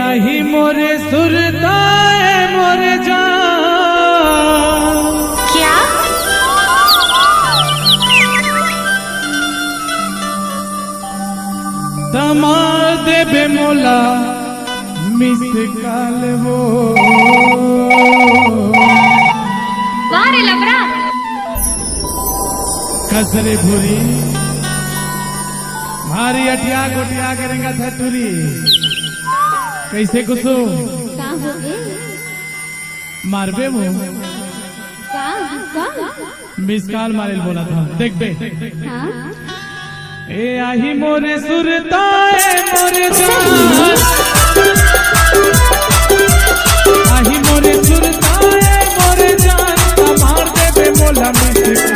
आही मोरे सुरताए मोरे जान क्या तमार देबे मोला मिस काल वो वारे लबड़ा कसरे भूरी भारी अटिया गोटिया करेंगा था टूरी कैसे कुसुम का हो गए मारबे वो का मिस काल मारे बोला था देख बे हां ए आही मोरे सुरताए मोरे जान आही मोरे सुरताए मोरे जान तमार देबे मोला मिस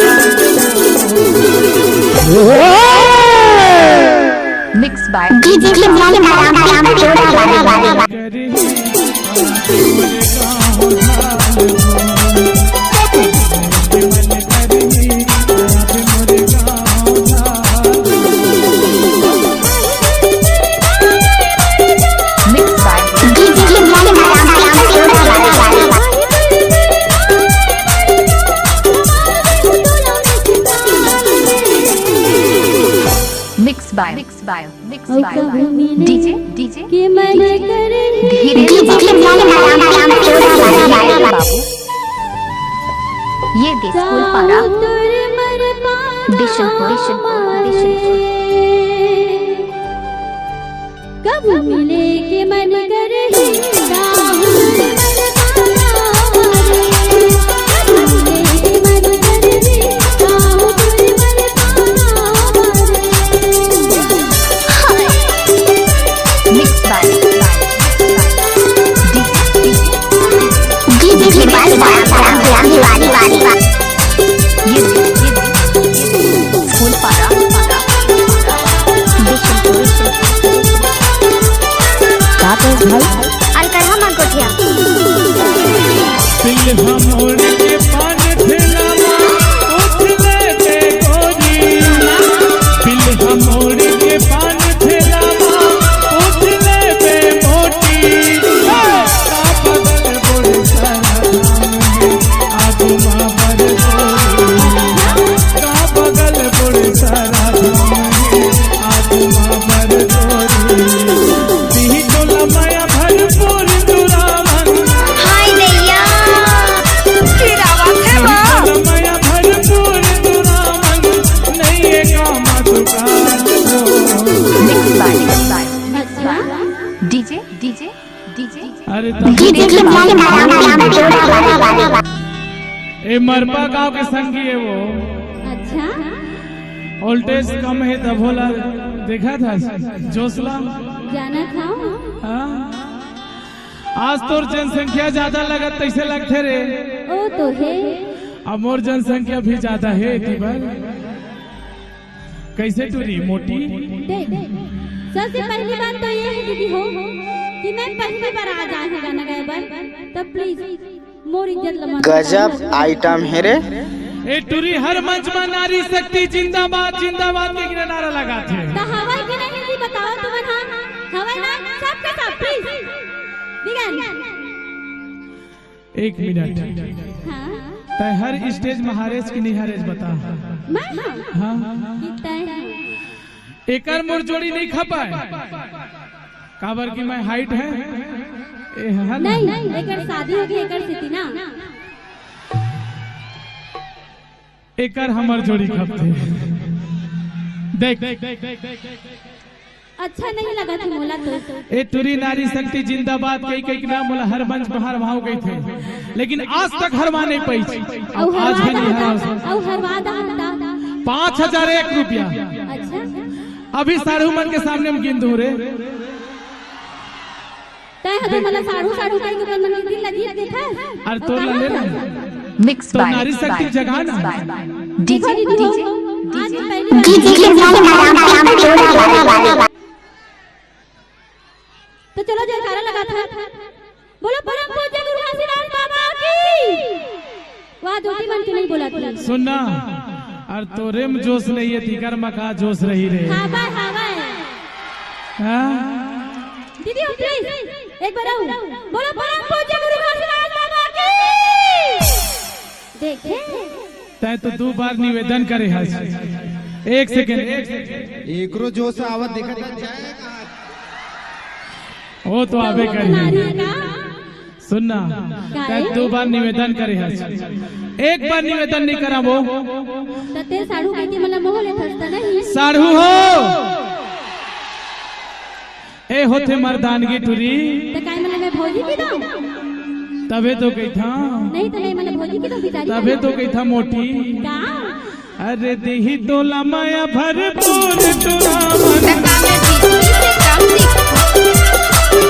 mix by mix by DJ के मन करे धीरे बाबू ये स्कूल पारा दिशन कब मिले के मन करे डीजे अरे ए मरपा गांव के संगी है वो अच्छा वोल्टेज कम है तब भोला देखा था जोसला जाना था हाँ? आज तोर जनसंख्या ज्यादा लगत तैसे लगते रे ओ तो है अब मोर जनसंख्या भी ज्यादा है तीबर कैसे टूरी मोटी सबसे पहली बात तो ये है दीदी हो कि मैं पहली बार आ जाए हैं गाना गाए बार तब प्लीज मोर इज्जत लमा गजब आइटम है रे ए टूरी हर मंच में नारी शक्ति जिंदाबाद जिंदाबाद के नारा लगाते तो हवाई के नहीं जी बताओ तुम हां हवाई ना सबका सब प्लीज बिगन 1 मिनट हां तय हर स्टेज में हारेस की नहीं हारेस बता मैं हां कितना एकर मोर जोड़ी नहीं खा पाए काबर की मैं हाइट है ए है नहीं एकर शादी हो गई एकर स्थिति ना एकर हमर जोड़ी खपते देख अच्छा नहीं लगा था मोला तो ए तुरी नारी शक्ति जिंदाबाद कई कई के नाम मोला हर मंच पर हर भाव गई थे लेकिन आज तक हरवा नहीं पाई आज भी नहीं हरा और हरवा दा 5001 रुपया अच्छा अभी साढ़ू मन के सामने हम गिन दूं रे तय हदे मला साढ़ू कई के मन दिल लगी देखा और तोर ले ना मिक्स तो नारी शक्ति जगह ना डीजे आज पहली तो चलो जयकारा लगा था बोलो परम पूज्य गुरु घासीदास बाबा की वाह दोती मन के नहीं बोला तू सुनना और तोरे में जोश नहीं है तीकर मका जोश रही रे हावा दीदी हो प्लीज एक बार आओ बोलो परम पूज्य गुरु घोषराज बाबा की देखे तय तो 2 बार निवेदन करे हस। एक सेकंड एकरो जोश आवत देखत जाएगा। वो तो आवे करी सुनना तय 2 बार निवेदन करे हस। एक बार निवेदन नहीं करा वो तते साडू कहती मला मोह लेत असता नाही साडू हो ए होते मर्दानगी टुरी तो काय मला मैं भौजी की दो तबे तो कही था नहीं तो नहीं मैंने भौजी की दो बिचारी तबे तो कही था मोटी का अरे देही तोला माया भरपूर टुरामन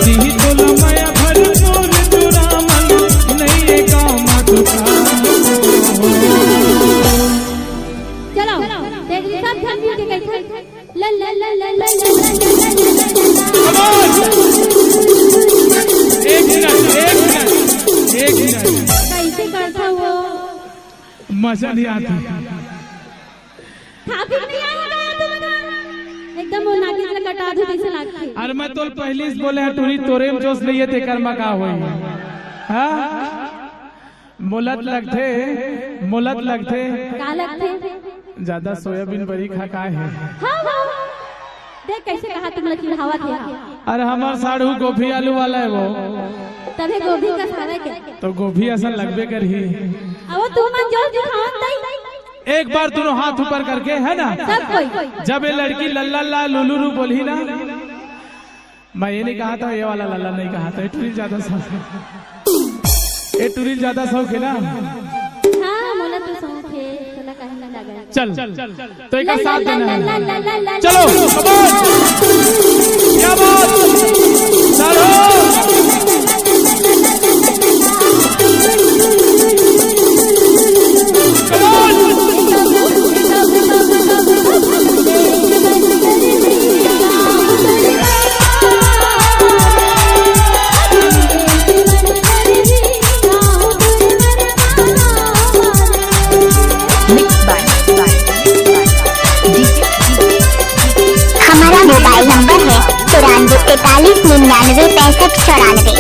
देही तोला माया भरपूर टुरामन नहीं ये काम तुका चलो देख ली सब ध्यान मिल के कहते ल ल ल ल ल एक मिनट कैसे करता वो मजा नहीं आती खा पी नहीं आएगा तुम्हें एकदम वो नागिन से कटा दो जैसे लगती अरे मैं तो पहले ही बोले टूरी तोरे में जोश नहीं थे कर्मा का होई हाँ मोलत लगते का लगते ज्यादा सोयाबीन बड़ी खा का है हाँ देख कैसे कहा तुम लोग चिढ़ावा थे अरे हमार साढ़ू गोभी आलू वाला है वो तभी गोभी का सारा के तो गोभी असल लगबे कर ही अब वो तुम जो दिखाओ तई एक बार दोनों हाथ ऊपर करके है ना सब कोई जब ये लड़की लल्ला ला लुलुरु बोली ना मैं ये नहीं कहा था ये वाला लल्ला नहीं कहा था ये टूरिल ज्यादा शौक है ना हाँ मोला तो शौक है चला कहीं ना लगा चल तो एक साथ देना है चलो क्या बात चलो मोबाइल नंबर है 9443996594।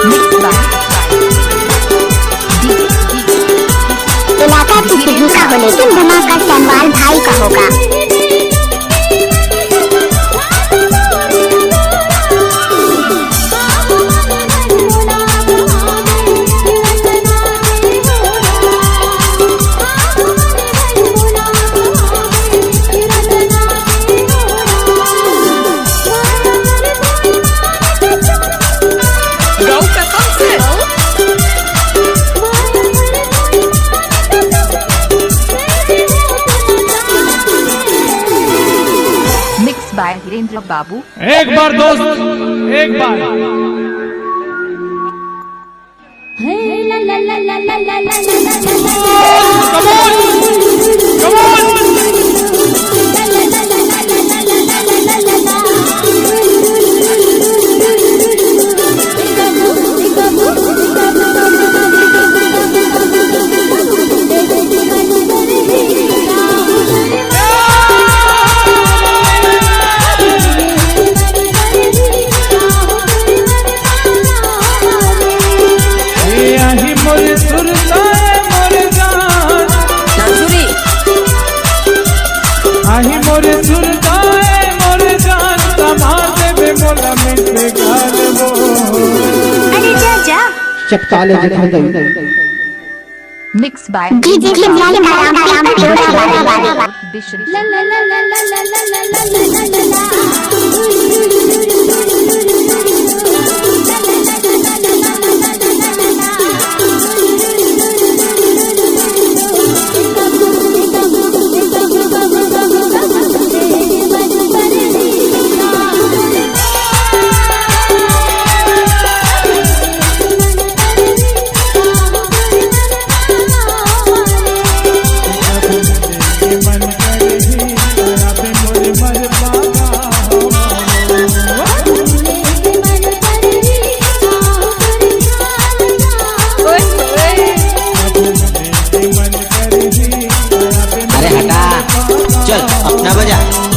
एक बार इलाका किसी का हो लेकिन धमाका सनवाल भाई का होगा। वीरेंद्र बाबू एक बार दोस्त एक बार चपकाले मिक्स बाय चल अपना बजा।